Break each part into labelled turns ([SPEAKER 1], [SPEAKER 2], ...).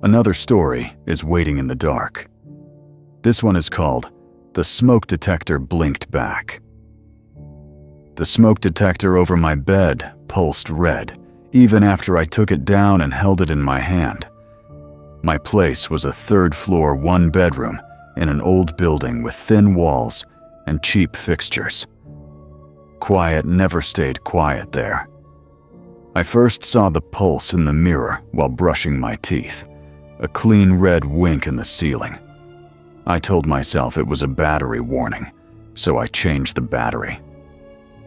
[SPEAKER 1] Another story is waiting in the dark. This one is called "The Smoke Detector Blinked Back." The smoke detector over my bed pulsed red, even after I took it down and held it in my hand. My place was a third-floor, one-bedroom in an old building with thin walls and cheap fixtures. Quiet never stayed quiet there. I first saw the pulse in the mirror while brushing my teeth, a clean red wink in the ceiling. I told myself it was a battery warning, so I changed the battery.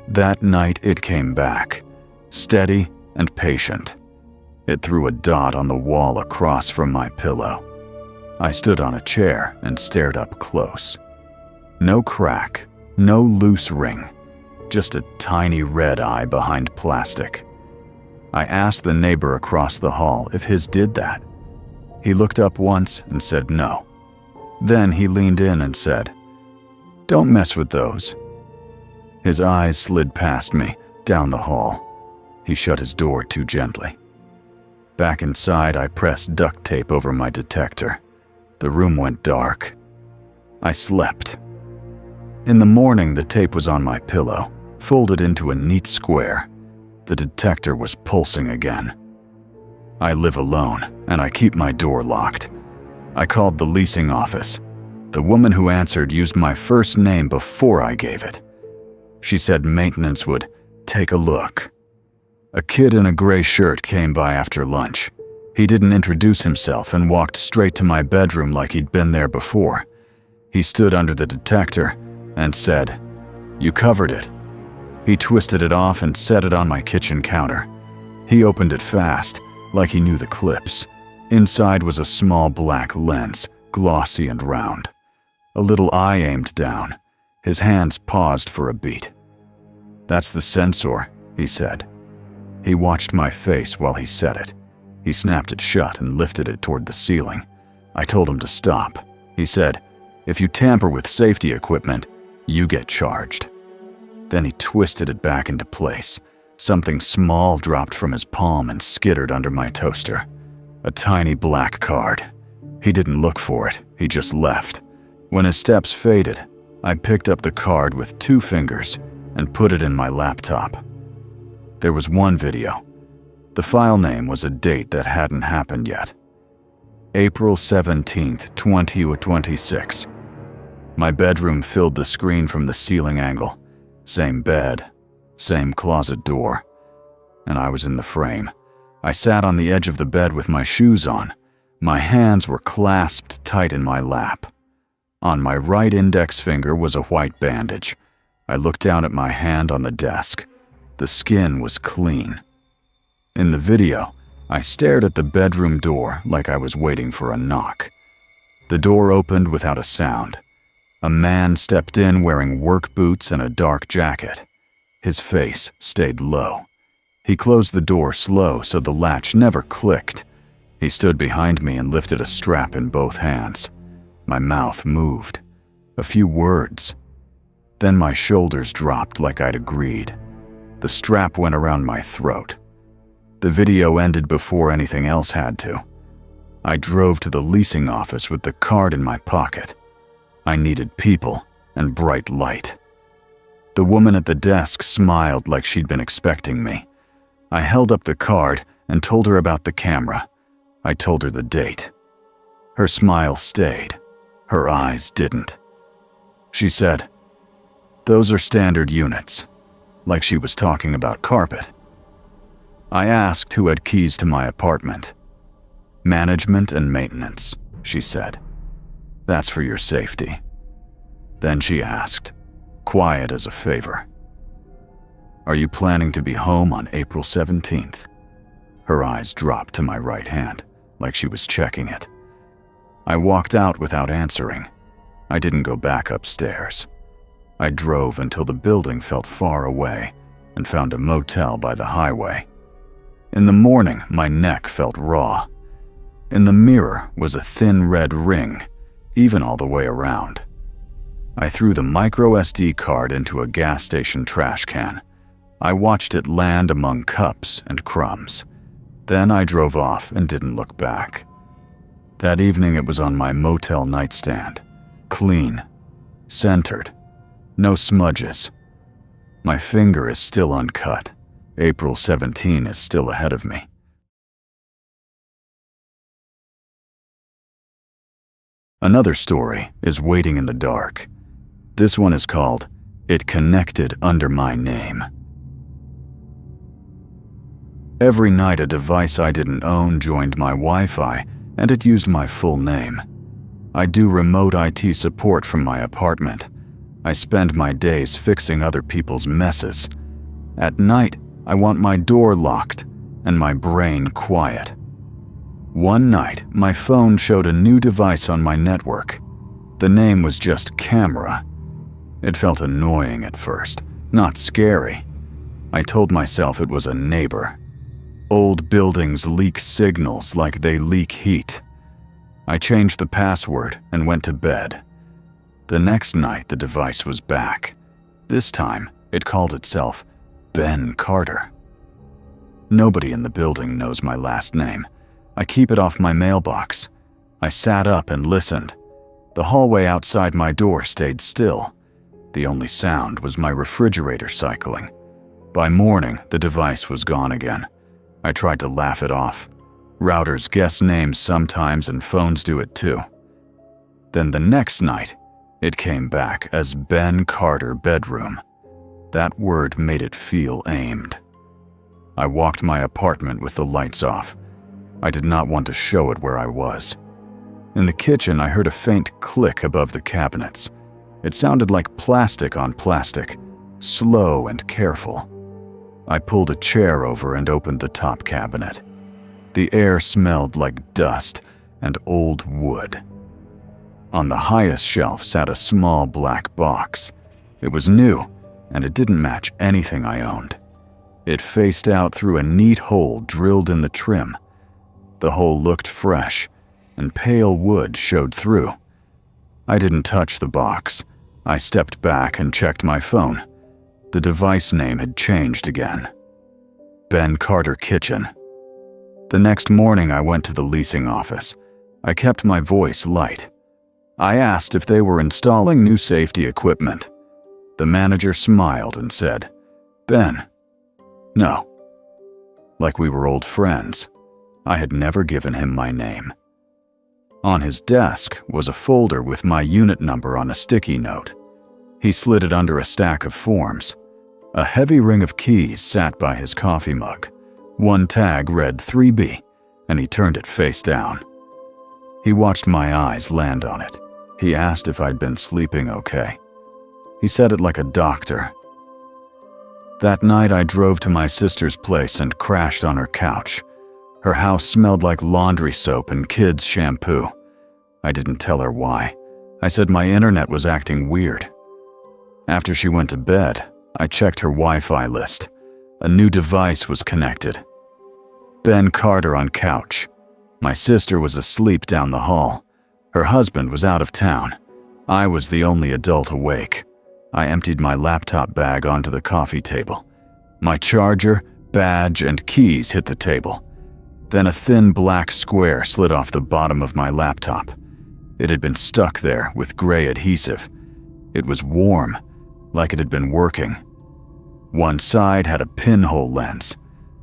[SPEAKER 1] That night it came back, steady and patient. It threw a dot on the wall across from my pillow. I stood on a chair and stared up close. No crack, no loose ring, just a tiny red eye behind plastic. I asked the neighbor across the hall if his did that. He looked up once and said no. Then he leaned in and said, "Don't mess with those." His eyes slid past me, down the hall. He shut his door too gently. Back inside, I pressed duct tape over my detector. The room went dark. I slept. In the morning, the tape was on my pillow, folded into a neat square. The detector was pulsing again. I live alone, and I keep my door locked. I called the leasing office. The woman who answered used my first name before I gave it. She said maintenance would take a look. A kid in a gray shirt came by after lunch. He didn't introduce himself and walked straight to my bedroom like he'd been there before. He stood under the detector and said, "You covered it." He twisted it off and set it on my kitchen counter. He opened it fast, like he knew the clips. Inside was a small black lens, glossy and round. A little eye aimed down. His hands paused for a beat. "That's the sensor," he said. He watched my face while he said it. He snapped it shut and lifted it toward the ceiling. I told him to stop. He said, "If you tamper with safety equipment, you get charged." Then he twisted it back into place. Something small dropped from his palm and skittered under my toaster. A tiny black card. He didn't look for it, he just left. When his steps faded, I picked up the card with 2 fingers and put it in my laptop. There was one video. The file name was a date that hadn't happened yet. April 17th, 2026. My bedroom filled the screen from the ceiling angle. Same bed, same closet door. And I was in the frame. I sat on the edge of the bed with my shoes on. My hands were clasped tight in my lap. On my right index finger was a white bandage. I looked down at my hand on the desk. The skin was clean. In the video, I stared at the bedroom door like I was waiting for a knock. The door opened without a sound. A man stepped in wearing work boots and a dark jacket. His face stayed low. He closed the door slow so the latch never clicked. He stood behind me and lifted a strap in both hands. My mouth moved. A few words. Then my shoulders dropped like I'd agreed. The strap went around my throat. The video ended before anything else had to. I drove to the leasing office with the card in my pocket. I needed people and bright light. The woman at the desk smiled like she'd been expecting me. I held up the card and told her about the camera. I told her the date. Her smile stayed. Her eyes didn't. She said, "Those are standard units," like she was talking about carpet. I asked who had keys to my apartment. "Management and maintenance," she said. "That's for your safety." Then she asked, quiet as a favor, "Are you planning to be home on April 17th? Her eyes dropped to my right hand, like she was checking it. I walked out without answering. I didn't go back upstairs. I drove until the building felt far away and found a motel by the highway. In the morning, my neck felt raw. In the mirror was a thin red ring, even all the way around. I threw the micro SD card into a gas station trash can. I watched it land among cups and crumbs. Then I drove off and didn't look back. That evening it was on my motel nightstand. Clean. Centered. No smudges. My finger is still uncut. April 17 is still ahead of me. Another story is Waiting in the Dark. This one is called It Connected Under My Name. Every night a device I didn't own joined my Wi-Fi, and it used my full name. I do remote IT support from my apartment. I spend my days fixing other people's messes. At night, I want my door locked and my brain quiet. One night, my phone showed a new device on my network. The name was just Camera. It felt annoying at first, not scary. I told myself it was a neighbor. Old buildings leak signals like they leak heat. I changed the password and went to bed. The next night, the device was back. This time, it called itself Ben Carter. Nobody in the building knows my last name. I keep it off my mailbox. I sat up and listened. The hallway outside my door stayed still. The only sound was my refrigerator cycling. By morning, the device was gone again. I tried to laugh it off. Routers guess names sometimes and phones do it too. Then the next night, it came back as Ben Carter Bedroom. That word made it feel aimed. I walked my apartment with the lights off. I did not want to show it where I was. In the kitchen, I heard a faint click above the cabinets. It sounded like plastic on plastic, slow and careful. I pulled a chair over and opened the top cabinet. The air smelled like dust and old wood. On the highest shelf sat a small black box. It was new, and it didn't match anything I owned. It faced out through a neat hole drilled in the trim. The hole looked fresh, and pale wood showed through. I didn't touch the box. I stepped back and checked my phone. The device name had changed again. Ben Carter Kitchen. The next morning I went to the leasing office. I kept my voice light. I asked if they were installing new safety equipment. The manager smiled and said, "Ben." "No." Like we were old friends. I had never given him my name. On his desk was a folder with my unit number on a sticky note. He slid it under a stack of forms. A heavy ring of keys sat by his coffee mug. One tag read 3B, and he turned it face down. He watched my eyes land on it. He asked if I'd been sleeping okay. He said it like a doctor. That night I drove to my sister's place and crashed on her couch. Her house smelled like laundry soap and kids' shampoo. I didn't tell her why. I said my internet was acting weird. After she went to bed, I checked her Wi-Fi list. A new device was connected. Ben Carter on couch. My sister was asleep down the hall. Her husband was out of town. I was the only adult awake. I emptied my laptop bag onto the coffee table. My charger, badge, and keys hit the table. Then a thin black square slid off the bottom of my laptop. It had been stuck there with gray adhesive. It was warm, like it had been working. One side had a pinhole lens.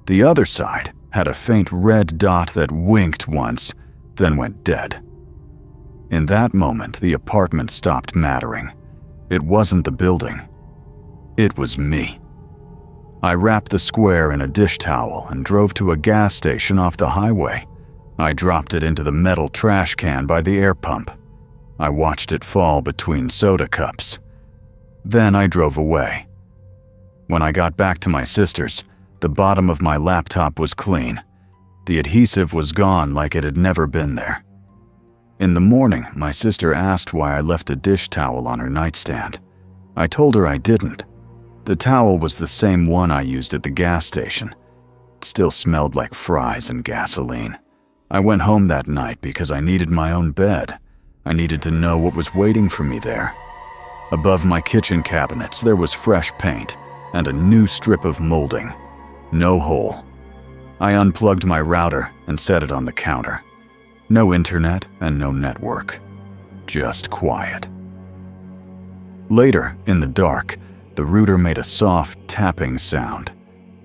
[SPEAKER 1] The other side had a faint red dot that winked once, then went dead. In that moment, the apartment stopped mattering. It wasn't the building. It was me. I wrapped the square in a dish towel and drove to a gas station off the highway. I dropped it into the metal trash can by the air pump. I watched it fall between soda cups. Then I drove away. When I got back to my sister's, the bottom of my laptop was clean. The adhesive was gone like it had never been there. In the morning, my sister asked why I left a dish towel on her nightstand. I told her I didn't. The towel was the same one I used at the gas station. It still smelled like fries and gasoline. I went home that night because I needed my own bed. I needed to know what was waiting for me there. Above my kitchen cabinets, there was fresh paint and a new strip of molding. No hole. I unplugged my router and set it on the counter. No internet and no network. Just quiet. Later, in the dark, the router made a soft tapping sound.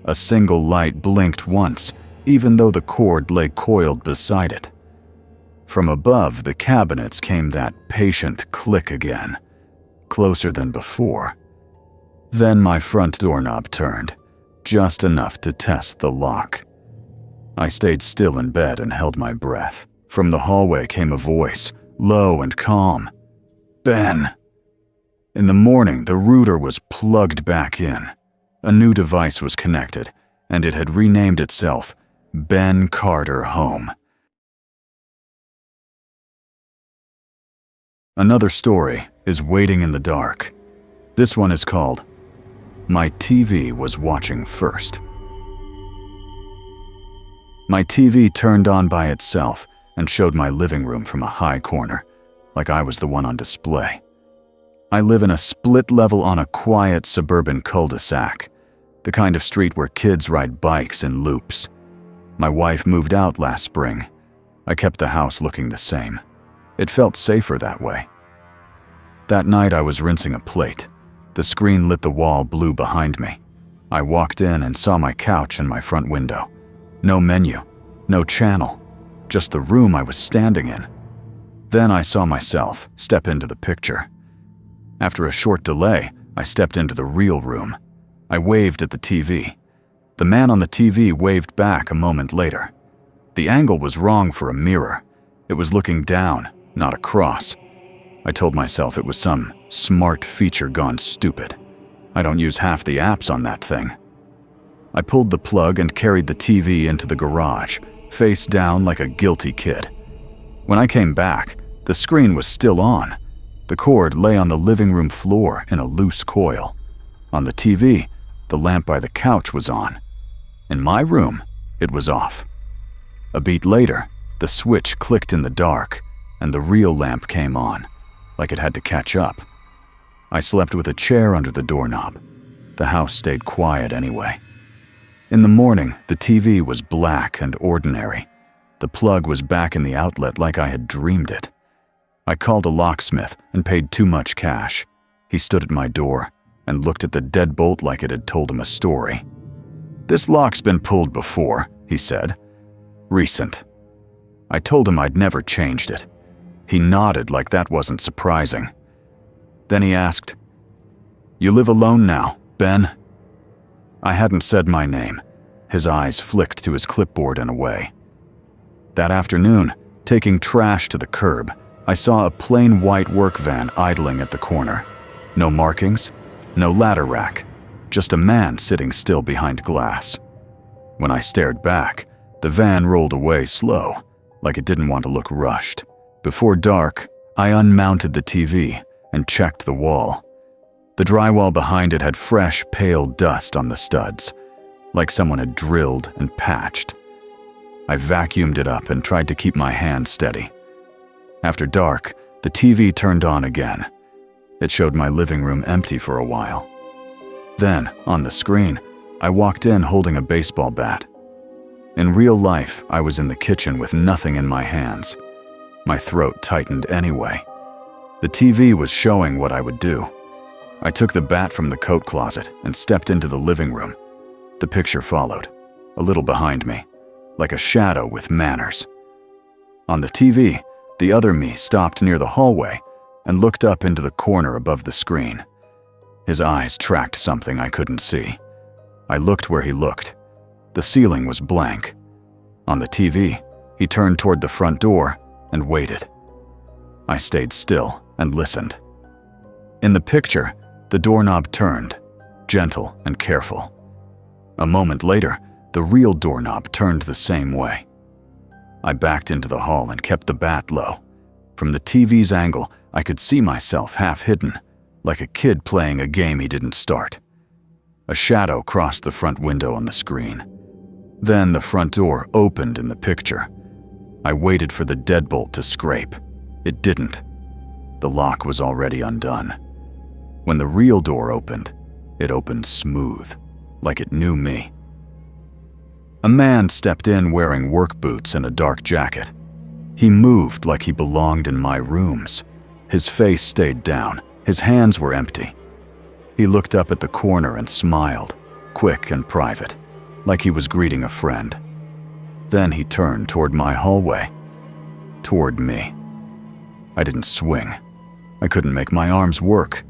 [SPEAKER 1] A single light blinked once, even though the cord lay coiled beside it. From above the cabinets came that patient click again, closer than before. Then my front doorknob turned, just enough to test the lock. I stayed still in bed and held my breath. From the hallway came a voice, low and calm. "Ben." In the morning, the router was plugged back in. A new device was connected, and it had renamed itself Ben Carter Home. Another story is Waiting in the Dark. This one is called My TV Was Watching First. My TV turned on by itself and showed my living room from a high corner, like I was the one on display. I live in a split level on a quiet suburban cul-de-sac, the kind of street where kids ride bikes in loops. My wife moved out last spring. I kept the house looking the same. It felt safer that way. That night I was rinsing a plate. The screen lit the wall blue behind me. I walked in and saw my couch and my front window. No menu, no channel, just the room I was standing in. Then I saw myself step into the picture. After a short delay, I stepped into the real room. I waved at the TV. The man on the TV waved back a moment later. The angle was wrong for a mirror. It was looking down, not across. I told myself it was some smart feature gone stupid. I don't use half the apps on that thing. I pulled the plug and carried the TV into the garage, face down like a guilty kid. When I came back, the screen was still on. The cord lay on the living room floor in a loose coil. On the TV, the lamp by the couch was on. In my room, it was off. A beat later, the switch clicked in the dark, and the real lamp came on, like it had to catch up. I slept with a chair under the doorknob. The house stayed quiet anyway. In the morning, the TV was black and ordinary. The plug was back in the outlet like I had dreamed it. I called a locksmith and paid too much cash. He stood at my door and looked at the deadbolt like it had told him a story. "This lock's been pulled before," he said. "Recent." I told him I'd never changed it. He nodded like that wasn't surprising. Then he asked, "You live alone now, Ben?" I hadn't said my name. His eyes flicked to his clipboard and away. That afternoon, taking trash to the curb, I saw a plain white work van idling at the corner. No markings, no ladder rack, just a man sitting still behind glass. When I stared back, the van rolled away slow, like it didn't want to look rushed. Before dark, I unmounted the TV and checked the wall. The drywall behind it had fresh, pale dust on the studs, like someone had drilled and patched. I vacuumed it up and tried to keep my hand steady. After dark, the TV turned on again. It showed my living room empty for a while. Then, on the screen, I walked in holding a baseball bat. In real life, I was in the kitchen with nothing in my hands. My throat tightened anyway. The TV was showing what I would do. I took the bat from the coat closet and stepped into the living room. The picture followed, a little behind me, like a shadow with manners. On the TV, the other me stopped near the hallway and looked up into the corner above the screen. His eyes tracked something I couldn't see. I looked where he looked. The ceiling was blank. On the TV, he turned toward the front door and waited. I stayed still and listened. In the picture, the doorknob turned, gentle and careful. A moment later, the real doorknob turned the same way. I backed into the hall and kept the bat low. From the TV's angle, I could see myself half hidden, like a kid playing a game he didn't start. A shadow crossed the front window on the screen. Then the front door opened in the picture. I waited for the deadbolt to scrape. It didn't. The lock was already undone. When the real door opened, it opened smooth, like it knew me. A man stepped in wearing work boots and a dark jacket. He moved like he belonged in my rooms. His face stayed down. His hands were empty. He looked up at the corner and smiled, quick and private, like he was greeting a friend. Then he turned toward my hallway, toward me. I didn't swing. I couldn't make my arms work.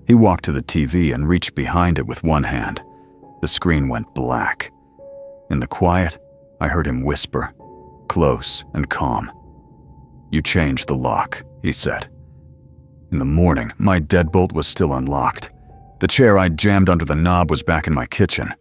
[SPEAKER 1] He walked to the TV and reached behind it with one hand. The screen went black. In the quiet, I heard him whisper, close and calm. "You changed the lock," he said. In the morning, my deadbolt was still unlocked. The chair I'd jammed under the knob was back in my kitchen.